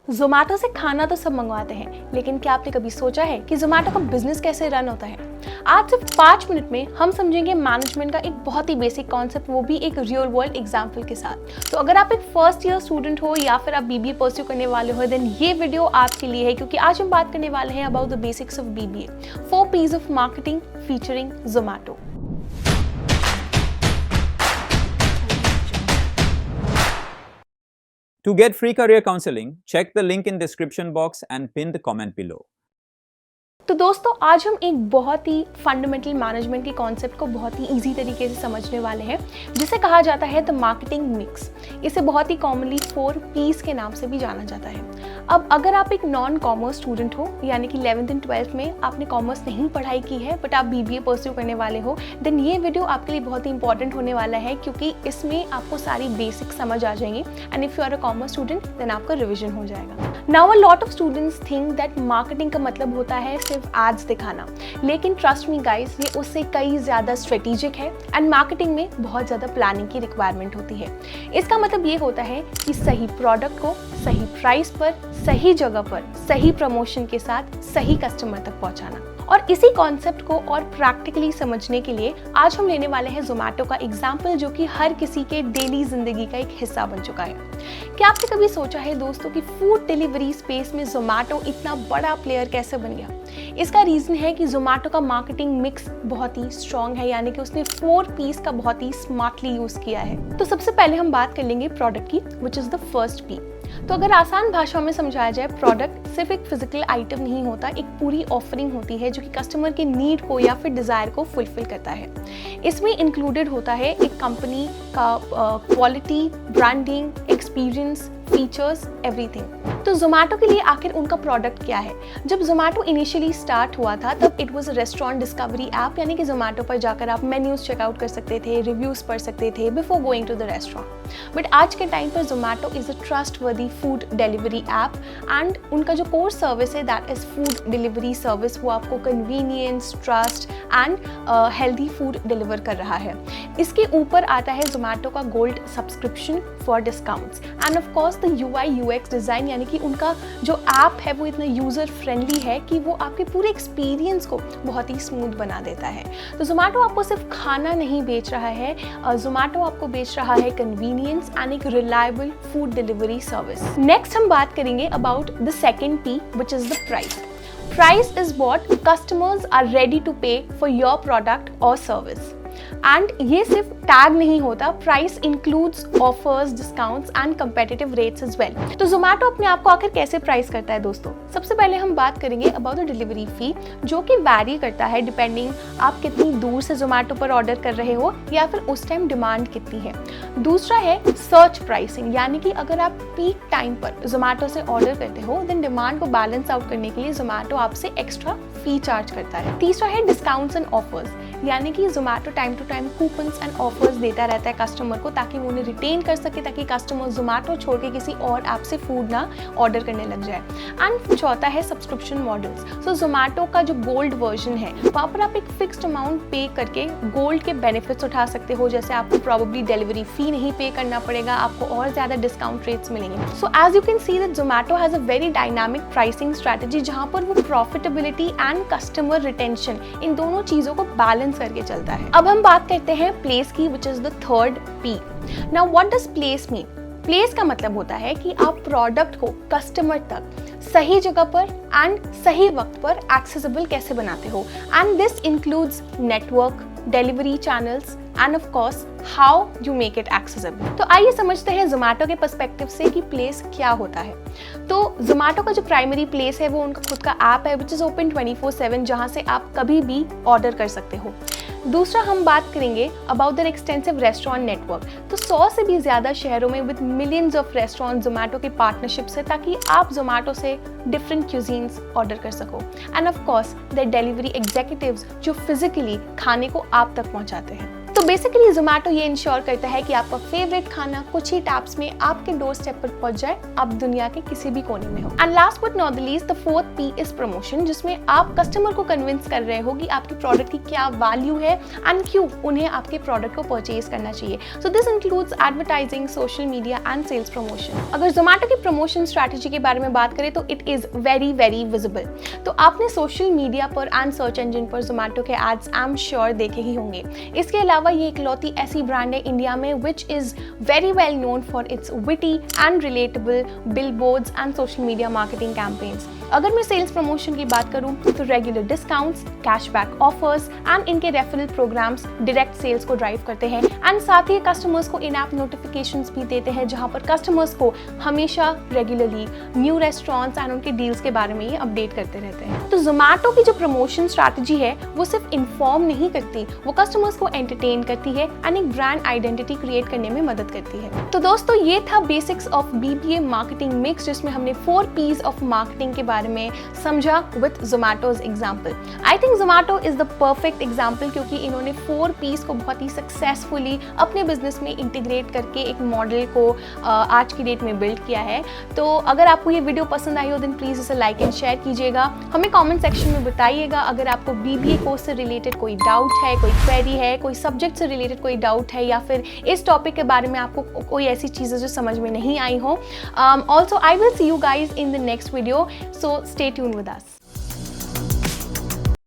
ज़ोमैटो से खाना तो सब मंगवाते हैं, लेकिन क्या आपने कभी सोचा है कि ज़ोमैटो का बिजनेस कैसे रन होता है? आज सिर्फ 5 मिनट में हम समझेंगे मैनेजमेंट का एक बहुत ही बेसिक कॉन्सेप्ट, वो भी एक रियल वर्ल्ड एग्जांपल के साथ। तो अगर आप एक फर्स्ट ईयर स्टूडेंट हो या फिर आप बीबीए परस्यू करने वाले हो, देन ये वीडियो आपके लिए है, क्योंकि आज हम बात करने वाले हैं about the basics of BBA, 4 P's of marketing featuring Zomato. To get free career counseling, check the link in description box and pin the comment below. तो दोस्तों, आज हम एक बहुत ही फंडामेंटल मैनेजमेंट के कॉन्सेप्ट को बहुत ही इजी तरीके से समझने वाले हैं, जिसे कहा जाता है द मार्केटिंग मिक्स। इसे बहुत ही कॉमनली 4 P's के नाम से भी जाना जाता है। अब अगर आप एक नॉन कॉमर्स स्टूडेंट हो, यानी कि 11th एंड 12th में आपने कॉमर्स नहीं पढ़ाई की है बट आप बीबीए परस्यू करने वाले हो, देन ये वीडियो आपके लिए बहुत ही इंपॉर्टेंट होने वाला है, क्योंकि इसमें आपको सारी बेसिक समझ आ जाएंगे। And if you are a commerce student then आपका रिविजन हो जाएगा। Now a lot of students think that marketing का मतलब होता है सिर्फ एड्स दिखाना, लेकिन ट्रस्ट मी गाइस, ये उससे कई ज्यादा स्ट्रेटेजिक है एंड मार्केटिंग में बहुत ज्यादा प्लानिंग की रिक्वायरमेंट होती है। इसका मतलब ये होता है कि सही प्रोडक्ट को सही प्राइस पर, सही जगह पर, सही प्रमोशन के साथ सही कस्टमर तक पहुंचाना। और इसी कॉन्सेप्ट को और प्रैक्टिकली समझने के लिए आज हम लेने वाले हैं ज़ोमैटो का एग्जाम्पल, जो कि हर किसी के डेली जिंदगी का एक हिस्सा बन चुका है। क्या आपने कभी सोचा है दोस्तों कि फूड डिलीवरी स्पेस में ज़ोमैटो इतना बड़ा प्लेयर कैसे बन गया? इसका रीजन है कि ज़ोमैटो का मार्केटिंग मिक्स बहुत ही स्ट्रॉन्ग है, यानी कि उसने 4 P's का बहुत ही स्मार्टली यूज किया है। तो सबसे पहले हम बात कर लेंगे प्रोडक्ट की, which is the first P। तो अगर आसान भाषा में समझाया जाए, प्रोडक्ट सिर्फ एक फिजिकल आइटम नहीं होता, एक पूरी ऑफरिंग होती है जो कि कस्टमर के नीड को या फिर डिजायर को फुलफिल करता है। इसमें इंक्लूडेड होता है एक कंपनी का quality, branding, experience, features, everything. तो ज़ोमैटो के लिए आखिर उनका प्रोडक्ट क्या है? जब ज़ोमैटो इनिशियली स्टार्ट हुआ था तब it was a restaurant discovery app, यानी कि ज़ोमैटो पर जाकर आप मेन्यूज चेकआउट कर सकते थे, रिव्यूज पढ़ सकते थे before going to the restaurant. But आज के टाइम पर Zomato is a trustworthy food delivery app and उनका जो कोर सर्विस है that is food delivery service, वो आपको convenience, trust and healthy food deliver कर रहा है। इसके ऊपर आता है ज़ोमैटो का gold subscription for discounts and of course the UI UX design, यानी कि उनका जो ऐप है वो इतना यूज़र फ्रेंडली है कि वो आपके पूरे एक्सपीरियंस को बहुत ही स्मूथ बना देता है। तो ज़ोमैटो आपको सिर्फ खाना नहीं बेच रहा है, ज़ोमैटो आपको बेच रहा है कन्वीनियंस एंड एक reliable food delivery service. Next हम बात करेंगे about the second P, which is the price. Price is what customers are ready to pay for your product or service. And ये सिर्फ टैग नहीं होता, price includes offers, discounts and competitive rates as well. तो Zomato अपने आप को आखिर कैसे प्राइस करता है दोस्तों? सबसे पहले हम बात करेंगे अबाउट द डिलीवरी फी, जो कि वैरी करता है डिपेंडिंग आप कितनी दूर से ज़ोमैटो पर ऑर्डर कर रहे हो या फिर उस टाइम डिमांड कितनी है। दूसरा है सर्च प्राइसिंग, यानी कि अगर आप पीक टाइम पर ज़ोमैटो से ऑर्डर करते हो देन डिमांड को बैलेंस आउट करने के लिए ज़ोमैटो आपसे एक्स्ट्रा फी चार्ज करता है। तीसरा है डिस्काउंट्स एंड ऑफर्स, यानी कि Zomato time to time coupons and offers देता रहता है कस्टमर को, ताकि वो उन्हें रिटेन कर सके, ताकि कस्टमर ज़ोमैटो छोड़ के किसी और ऐप से फूड ना ऑर्डर करने लग जाए। एंड चौथा है सब्सक्रिप्शन मॉडल्स। सो ज़ोमैटो का जो गोल्ड वर्जन है, वहाँ पर आप एक फिक्स्ड अमाउंट पे करके गोल्ड के बेनिफिट्स उठा सकते हो, जैसे आपको प्रॉब्ली डिलीवरी फी नहीं पे करना पड़ेगा, आपको और ज़्यादा डिस्काउंट रेट्स मिलेंगे। So as you can see that Zomato has a very dynamic pricing strategy, जहाँ पर वो प्रॉफिटेबिलिटी एंड कस्टमर रिटेंशन इन दोनों चीज़ों को बैलेंस करके चलता है। अब हम बात करते हैं प्लेस की, which is the third P। Now what does place mean? Place का मतलब होता है कि आप प्रोडक्ट को कस्टमर तक सही जगह पर एंड सही वक्त पर एक्सेसिबल कैसे बनाते हो, and this includes network, delivery channels and of course how you make it accessible. तो आइए समझते हैं ज़ोमैटो के पर्सपेक्टिव से कि प्लेस क्या होता है। तो ज़ोमैटो का जो प्राइमरी प्लेस है वो उनका खुद का ऐप है, विच इज़ ओपन 24/7, जहाँ से आप कभी भी ऑर्डर कर सकते हो। दूसरा हम बात करेंगे about the extensive restaurant network. तो 100 से भी ज़्यादा शहरों में with millions of restaurant Zomato की पार्टनरशिप से, ताकि आप ज़ोमैटो से डिफरेंट क्यूजीन्स ऑर्डर कर सको। And of course the delivery executives जो फिजिकली खाने को आप तक पहुँचाते हैं। तो बेसिकली जोमेटो ये इंश्योर करता है कि आपका फेवरेट खाना कुछ ही टैप्स में आपके डोर स्टेप पर पहुंच जाए, आप दुनिया के किसी भी कोने में हो। And last but not the least, the fourth P is promotion, जिसमें आप कस्टमर को कन्विंस कर रहे हो कि आपके प्रोडक्ट की क्या वैल्यू है एंड क्यों उन्हें आपके प्रोडक्ट को परचेज करना चाहिए। So this includes advertising, social media and sales promotion. अगर जोमेटो की प्रमोशन स्ट्रैटेजी के बारे में बात करें तो it is very very visible. तो आपने सोशल मीडिया पर एंड सर्च इंजन पर जोमेटो के एड्स आई एम श्योर देखे ही होंगे। इसके अलावा ये इकलौती ऐसी ब्रांड है इंडिया में which is very well known for its witty and relatable billboards and social media marketing campaigns. अगर मैं सेल्स प्रमोशन की बात करूं तो regular discounts, cashback offers and इनके रेफरल प्रोग्राम्स डायरेक्ट सेल्स को ड्राइव करते हैं एंड साथ ही कस्टमर्स को इन ऐप नोटिफिकेशंस भी देते हैं, जहां पर कस्टमर्स को हमेशा रेगुलरली न्यू रेस्टोरेंट्स एंड उनके डील्स के बारे में ये अपडेट करते रहते हैं। तो जोमेटो की जो प्रमोशन स्ट्रैटेजी है वो सिर्फ इन्फॉर्म नहीं करती, वो कस्टमर्स को एंटरटेन करती है एंड एक ब्रांड आइडेंटिटी क्रिएट करने में मदद करती है। तो दोस्तों ये था basics of BPA marketing mix, जिसमें हमने 4 P's ऑफ मार्केटिंग के बारे में समझा with Zomato's example. I think Zomato is the perfect example, क्योंकि इन्होंने 4 P's को बहुत ही सक्सेसफुली अपने बिजनेस में इंटीग्रेट करके एक मॉडल को आज की डेट में बिल्ड किया है। तो अगर आपको ये वीडियो पसंद आई हो देन प्लीज इसे लाइक एंड शेयर कीजिएगा। हमें कमेंट सेक्शन में बताइएगा अगर आपको BBA कोर्स से रिलेटेड कोई डाउट है, कोई क्वेरी है, कोई सब्जेक्ट से रिलेटेड कोई डाउट है, या फिर इस टॉपिक के बारे में आपको कोई ऐसी चीज़ें जो समझ में नहीं आई हो। Also I will see you guys in the next video, so stay tuned with us.